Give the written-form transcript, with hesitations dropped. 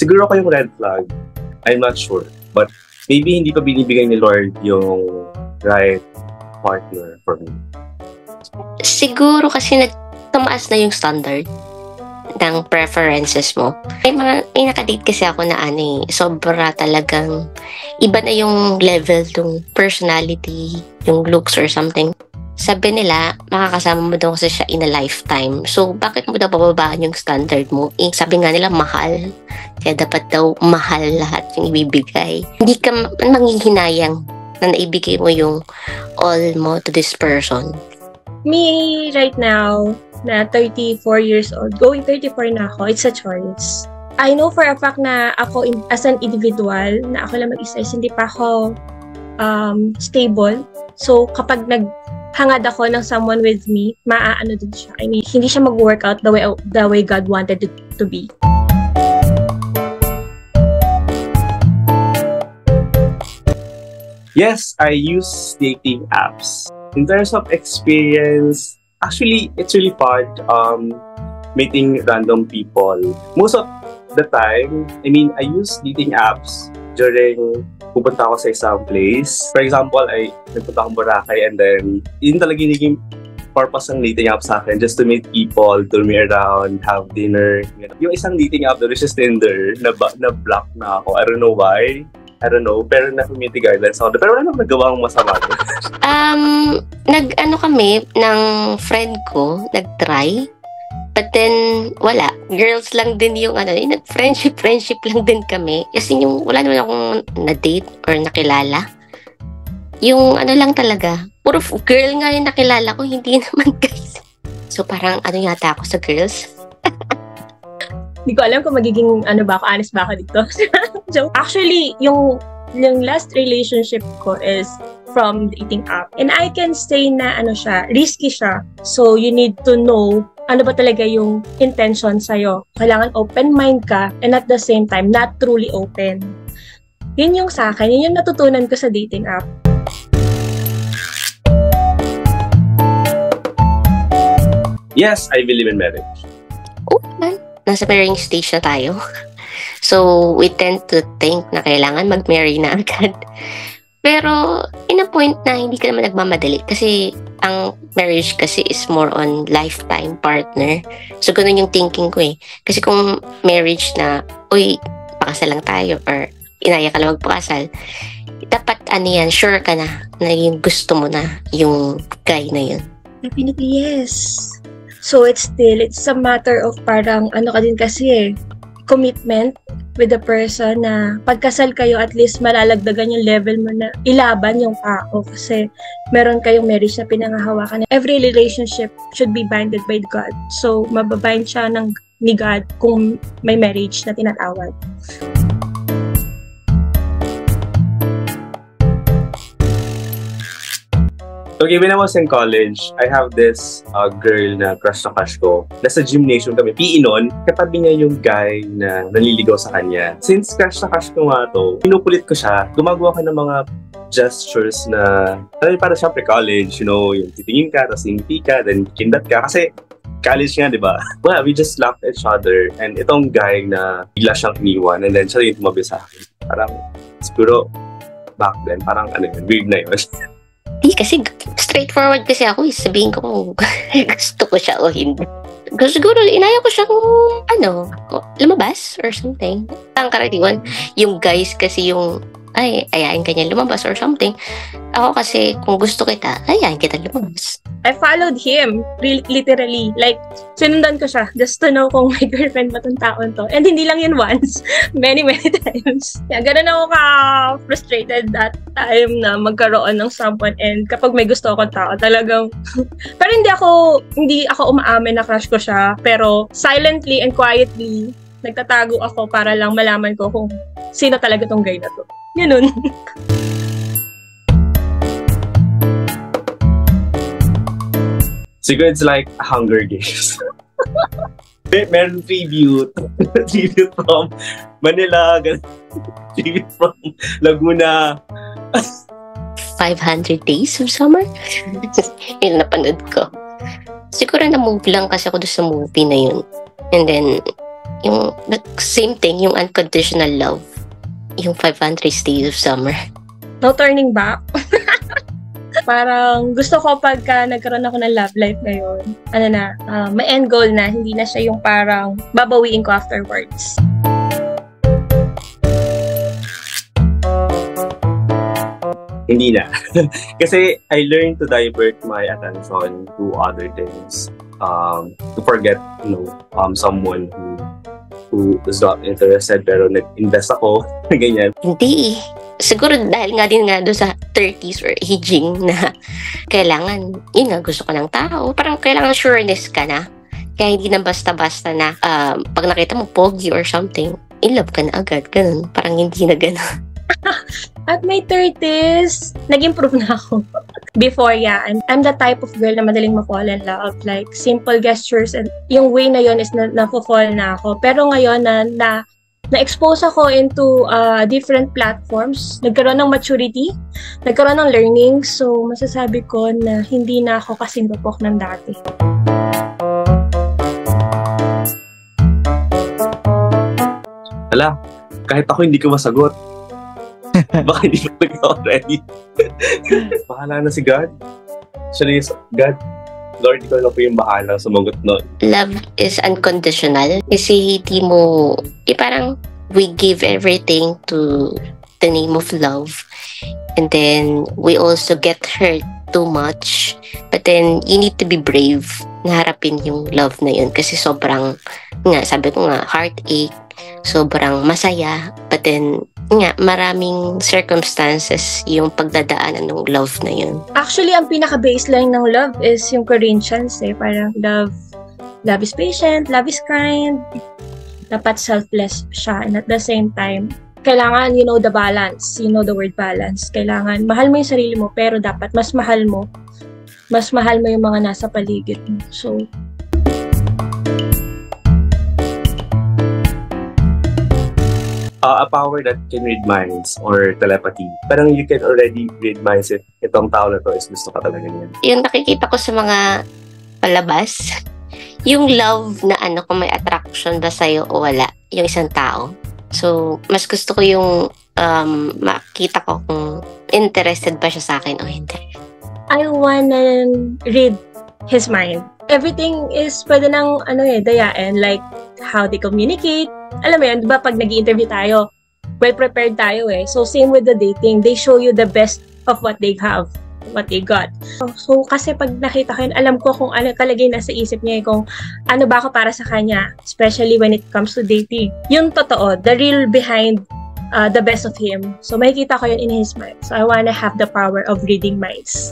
Siguro ako yung red flag. I'm not sure. But maybe hindi pa binibigay ni Lord yung right partner for me. Siguro kasi tumaas na yung standard ng preferences mo. May nakadate kasi ako na sobra talagang iba na yung level ng personality, yung looks or something. Sabi nila, makakasama mo daw kasi siya in a lifetime. So, bakit mo daw bababaan yung standard mo? Sabi nga nila, mahal. Kaya dapat daw mahal lahat yung ibibigay. Hindi ka manghihinayang na naibigay mo yung all mo to this person. Me, right now, na 34 years old, going 34 na ako, it's a choice. I know for a fact na ako as an individual, na ako lang mag-isa, hindi pa ako stable. So, kapag hangad ako ng someone with me, maaano din siya. I mean, hindi siya mag-work out the way God wanted it to be. Yes, I use dating apps. In terms of experience, actually, it's really fun meeting random people. Most of the time, I use dating apps during pupunta ako sa isang place. For example, nagpunta akong Boracay and then yun talaga yung purpose ng dating app sa akin, just to meet people, tour me around, have dinner. Yung isang dating app, which is Tinder, na-block na ako. I don't know why. I don't know, pero na-community guidelines ako. Pero wala naman nagawang masama. Nag-ano kami ng friend ko, nag-try. But then, wala. Girls lang din yung friendship lang din kami. Kasi yung wala naman akong na-date or nakilala. Yung lang talaga, puro girl nga yung nakilala ko, hindi naman guys. So parang yata ako sa girls. Hindi ko alam kung magiging honest ba ako dito. So, actually, yung last relationship ko is from dating app. And I can say na risky siya. So, you need to know ano ba talaga yung intention sa'yo. Kailangan open mind ka and at the same time, not truly open. Yun yung sa akin. Yun yung natutunan ko sa dating app. Yes, I believe in marriage. Oh, man. Nasa marrying stage na tayo. So, we tend to think na kailangan mag-marry na agad. Pero, in a point na hindi ka naman nagmamadali. Kasi, ang marriage kasi is more on lifetime partner. So, ganun yung thinking ko eh. Kasi kung marriage na, pakasal lang tayo or inaya ka lang magpakasal, dapat sure ka na yung gusto mo na yung guy na yun. Definitely, yes. So, it's a matter of parang ka din kasi commitment with the person na pagkasal kayo, at least malalagdagan yung level mo na ilaban yung tao kasi meron kayong marriage na pinangahawakan. Every relationship should be binded by God. So, mababind siya ni God kung may marriage na tinatawag. Okay, when I was in college, I have this girl na crush ko. Nasa gymnasium kami. PE noon, katabi niya yung guy na nanliligaw sa kanya. Since crush ko nga to, pinukulit ko siya. Gumagawa ko ng mga gestures na, para siya pre-college, yung titingin ka, tapos hindi ka, then kindat ka. Kasi college nga, di ba? Well, we just laughed at each other. And itong guy na bigla siyang iniwan, and then siya yung tumabi sa akin. Parang, siguro, back then, parang weird na yun. Kasi straightforward kasi ako, sabihin ko kung gusto ko siya o hindi. Siguro inaya ko siya kung lumabas or something. Ang karaniwan, yung guys kasi yung ayain ka niya lumabas or something. Ako kasi, kung gusto kita, ayain kita lumabas. I followed him, literally. Like, sinundan ko siya just to know kung may girlfriend ba tong taon to. And hindi lang yun once. Many times. Ganun ako ka-frustrated that time na magkaroon ng someone. And kapag may gusto akong tao, talagang... Pero hindi ako umaamin na crush ko siya. Pero silently and quietly, nagtatago ako para lang malaman ko kung sino talaga tong guy na to. Ganun. Siguro it's like Hunger Games. Meron tribute from Manila, tribute from Laguna. 500 Days of Summer? Yun napanood ko. Siguro na-move lang kasi ako doon sa movie na yun. And then, Yung same thing, yung unconditional love. Yung 500 Days of Summer. No turning back. Parang gusto ko pagka nagkaroon ako ng love life ngayon, may end goal na, hindi na siya yung parang babawiin ko afterwards. Hindi na. Kasi I learned to divert my attention to other things. To forget, someone who is not interested pero nag-invest ako, ganyan. Hindi. Siguro dahil nga din nga doon sa 30s or aging na kailangan, yun nga, gusto ko ng tao. Parang kailangan sureness ka na. Kaya hindi na basta-basta na pag nakita mo pogi or something, in love ka na agad. Ganun. Parang hindi na ganun. At my 30s, nag-improve na ako. Before, I'm the type of girl na madaling ma-fall in love. Like, simple gestures. And yung way na yun is na-fall na ako. Pero ngayon, na-expose ako into different platforms. Nagkaroon ng maturity. Nagkaroon ng learning. So, masasabi ko na hindi na ako kasing gapok ng dati. Hala, kahit ako hindi ko masagot. Baka hindi ko ready. Bahala na si God. Actually, God, Lord, ikaw na po yung bahala sumagot no. Love is unconditional. Kasi hindi mo, parang we give everything to the name of love. And then, we also get hurt too much. But then, you need to be brave na harapin yung love na yun. Kasi sobrang, sabi ko nga, heartache, sobrang masaya. But then, maraming circumstances yung pagdadaanan ng love na yun. Actually, ang pinaka-baseline ng love is yung Corinthians parang love is patient, love is kind, dapat selfless siya, and at the same time, kailangan the balance, the word balance. Kailangan, mahal mo yung sarili mo, pero dapat mas mahal mo yung mga nasa paligid mo. So, a power that can read minds or telepathy. Parang you can already read minds if itong tao na to is gusto ka talaga niyan. Yung nakikita ko sa mga palabas, yung love na kung may attraction ba sa'yo o wala, yung isang tao. So, mas gusto ko yung makita ko kung interested ba siya sa akin o hindi. I wanna read his mind. Everything is pwede nang dayain, like how they communicate. Alam mo yun, diba pag nag-i-interview tayo, well-prepared tayo So, same with the dating. They show you the best of what they have, what they got. So, kasi pag nakita ko yun, alam ko kung ano talaga yung nasa isip niya, kung ano ba ako para sa kanya, especially when it comes to dating. Yung totoo, the real behind the best of him. So, makikita ko yun in his mind. So, I wanna have the power of reading minds.